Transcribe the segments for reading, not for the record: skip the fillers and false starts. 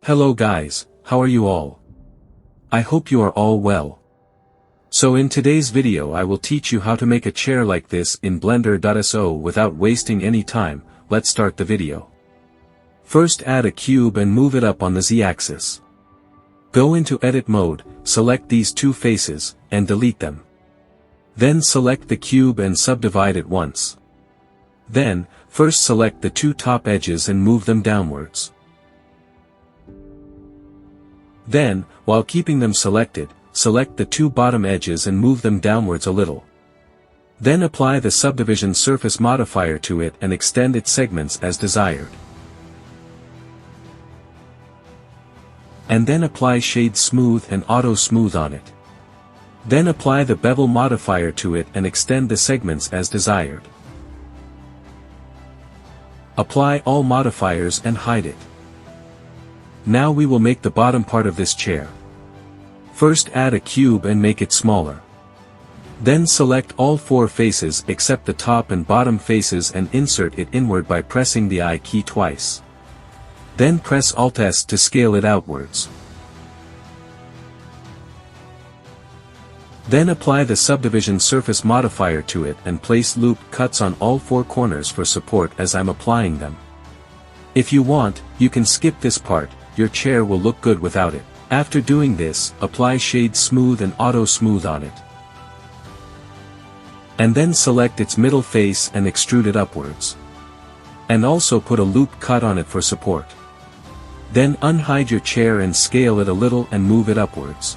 Hello guys, how are you all? I hope you are all well. So in today's video I will teach you how to make a chair like this in Blender.so without wasting any time. Let's start the video. First add a cube and move it up on the Z-axis. Go into edit mode, select these two faces, and delete them. Then select the cube and subdivide it once. Then, first select the two top edges and move them downwards. Then, while keeping them selected, select the two bottom edges and move them downwards a little. Then apply the subdivision surface modifier to it and extend its segments as desired. And then apply Shade Smooth and Auto Smooth on it. Then apply the bevel modifier to it and extend the segments as desired. Apply all modifiers and hide it. Now we will make the bottom part of this chair. First add a cube and make it smaller. Then select all four faces except the top and bottom faces and insert it inward by pressing the I key twice. Then press Alt-S to scale it outwards. Then apply the subdivision surface modifier to it and place loop cuts on all four corners for support as I'm applying them. If you want, you can skip this part, your chair will look good without it. After doing this, apply Shade Smooth and Auto Smooth on it. And then select its middle face and extrude it upwards. And also put a loop cut on it for support. Then unhide your chair and scale it a little and move it upwards.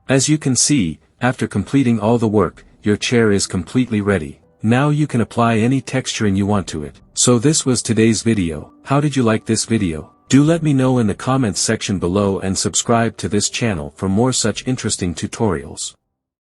As you can see, after completing all the work, your chair is completely ready. Now you can apply any texturing you want to it. So this was today's video. How did you like this video? Do let me know in the comments section below and subscribe to this channel for more such interesting tutorials.